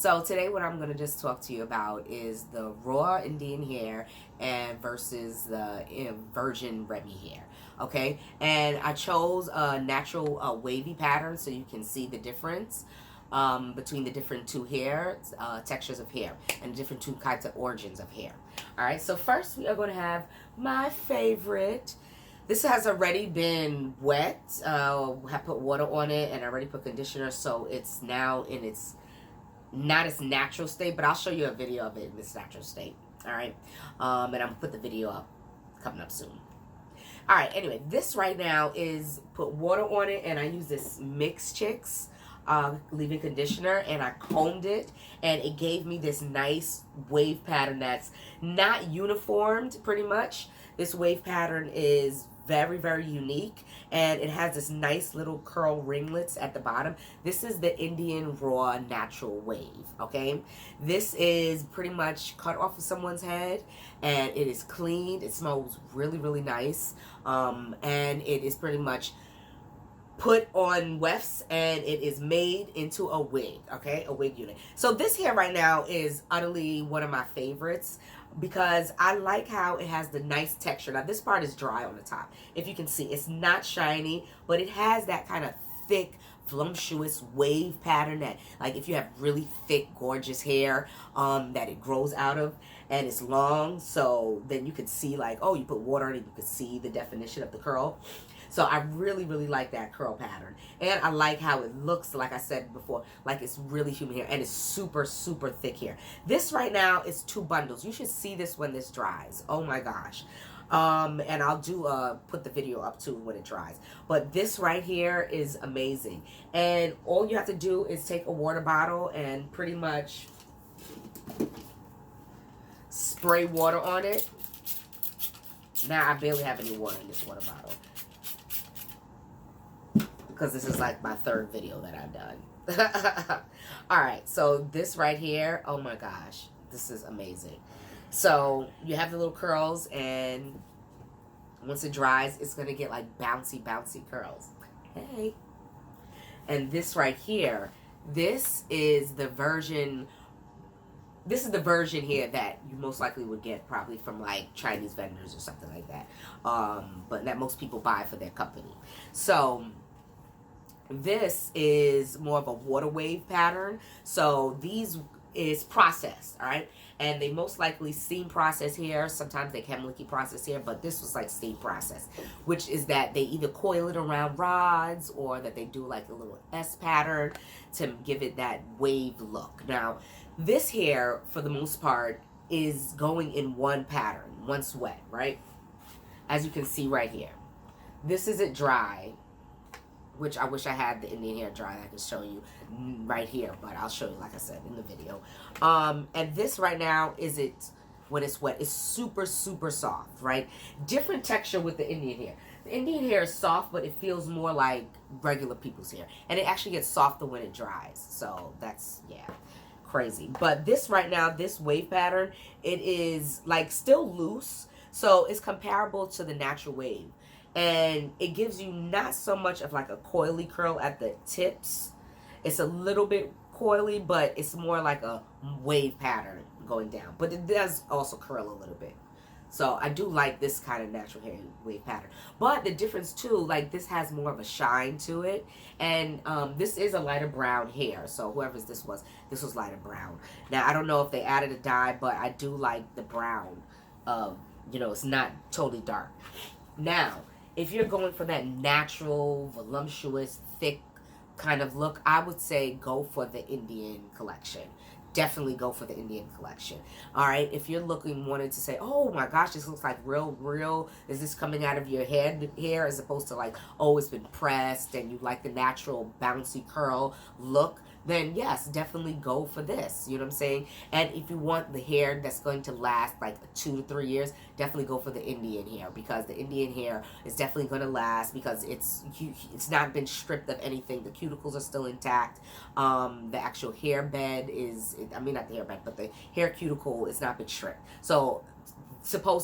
So today what I'm going to just talk to you about is the raw Indian hair and versus the virgin Remy hair. Okay, and I chose a natural wavy pattern so you can see the difference between the different two hair textures of hair and different two kinds of origins of hair. All right, so first we are going to have my favorite. This has already been wet. I put water on it and I already put conditioner, so it's now in its not its natural state, but I'll show you a video of it in its natural state. All right, and I'm gonna put the video up coming up soon. All right, anyway, this right now is put water on it, and I use this Mix Chicks leave-in conditioner, and I combed it, and it gave me this nice wave pattern that's not uniformed, pretty much. This wave pattern is very, very unique, and it has this nice little curl ringlets at the bottom. This is the Indian Raw Natural Wave, okay? This is pretty much cut off of someone's head, and it is cleaned. It smells really, really nice, and it is pretty much put on wefts, and it is made into a wig, okay? A wig unit. So this hair right now is utterly one of my favorites because I like how it has the nice texture. Now this part is dry on the top. If you can see, it's not shiny, but it has that kind of thick, voluptuous wave pattern that, like, if you have really thick, gorgeous hair that it grows out of, and it's long, so then you can see, like, oh, you put water on it, you can see the definition of the curl. So I really, really like that curl pattern. And I like how it looks, like I said before, like it's really human hair. And it's super, super thick hair. This right now is 2 bundles. You should see this when this dries. Oh my gosh. And I'll do put the video up too when it dries. But this right here is amazing. And all you have to do is take a water bottle and pretty much spray water on it. Now I barely have any water in this water bottle, because this is like my 3rd video that I've done. Alright, so this right here, oh my gosh, this is amazing. So you have the little curls, and once it dries, it's going to get like bouncy, bouncy curls. Hey. And this right here, this is the version here that you most likely would get probably from like Chinese vendors or something like that. But that most people buy for their company. So this is more of a water wave pattern. So these is processed, all right? And they most likely steam process here. Sometimes they chemically process here, but this was like steam process, which is that they either coil it around rods or that they do like a little S pattern to give it that wave look. Now, this hair, for the most part, is going in one pattern, once wet, right? As you can see right here. This isn't dry, which I wish I had the Indian hair dry. I can show you right here, but I'll show you, like I said, in the video. And this right now is it when it's wet. It's super, super soft, right? Different texture with the Indian hair. The Indian hair is soft, but it feels more like regular people's hair. And it actually gets softer when it dries. So that's, yeah, crazy. But this right now, this wave pattern, it is like still loose. So it's comparable to the natural wave. And it gives you not so much of like a coily curl at the tips. It's a little bit coily, but it's more like a wave pattern going down. But it does also curl a little bit. So I do like this kind of natural hair wave pattern. But the difference too, like this has more of a shine to it. And this is a lighter brown hair. So whoever's this was lighter brown. Now I don't know if they added a dye, but I do like the brown. You know, it's not totally dark. Now, if you're going for that natural, voluptuous, thick kind of look, I would say go for the Indian collection. Definitely go for the Indian collection. All right, if you're wanting to say, oh my gosh, this looks like real, is this coming out of your head hair as opposed to like, oh, it's been pressed and you like the natural bouncy curl look, then yes, definitely go for this. You know what I'm saying? And if you want the hair that's going to last like 2 to 3 years, definitely go for the Indian hair, because the Indian hair is definitely going to last because it's not been stripped of anything. The cuticles are still intact. The actual hair bed is, I mean, not the hair bed, but the hair cuticle is not been stripped. So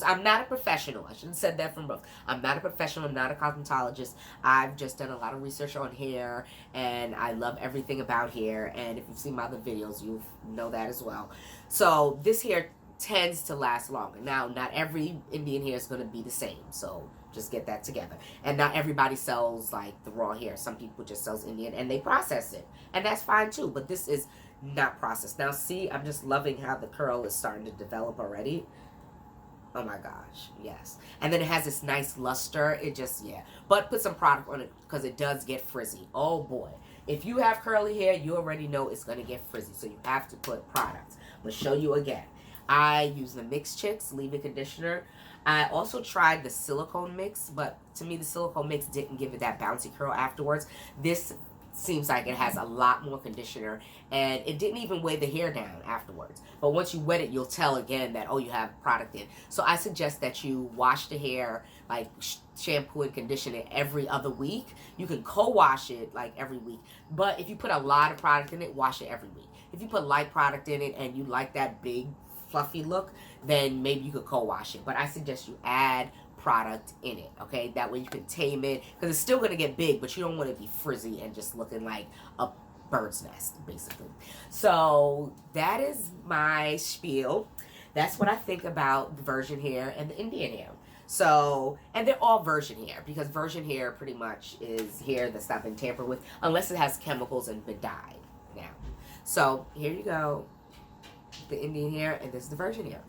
I'm not a professional. I shouldn't have said that from both. I'm not a professional. I'm not a cosmetologist. I've just done a lot of research on hair, and I love everything about hair. And if you've seen my other videos, you know that as well. So this hair tends to last longer. Now, not every Indian hair is going to be the same, so just get that together. And not everybody sells like the raw hair. Some people just sells Indian and they process it, and that's fine too. But this is not processed. Now, see, I'm just loving how the curl is starting to develop already. Oh my gosh, yes. And then it has this nice luster. It just, yeah. But put some product on it because it does get frizzy. Oh boy. If you have curly hair, you already know it's going to get frizzy. So you have to put products. I'm going to show you again. I use the Mix Chicks leave-in conditioner. I also tried the silicone mix, but to me the silicone mix didn't give it that bouncy curl afterwards. This seems like it has a lot more conditioner, and it didn't even weigh the hair down afterwards. But once you wet it, you'll tell again that, oh, you have product in. So I suggest that you wash the hair, like shampoo and condition it every other week. You can co-wash it like every week, but if you put a lot of product in it, wash it every week. If you put light product in it and you like that big fluffy look, then maybe you could co-wash it. But I suggest you add product in it, okay? That way you can tame it, because it's still going to get big, but you don't want to be frizzy and just looking like a bird's nest, basically. So that is my spiel. That's what I think about the virgin hair and the Indian hair. So, and they're all virgin hair, because virgin hair pretty much is hair that's not been tampered with, unless it has chemicals and been dyed now. So here you go, the Indian hair, and this is the virgin hair.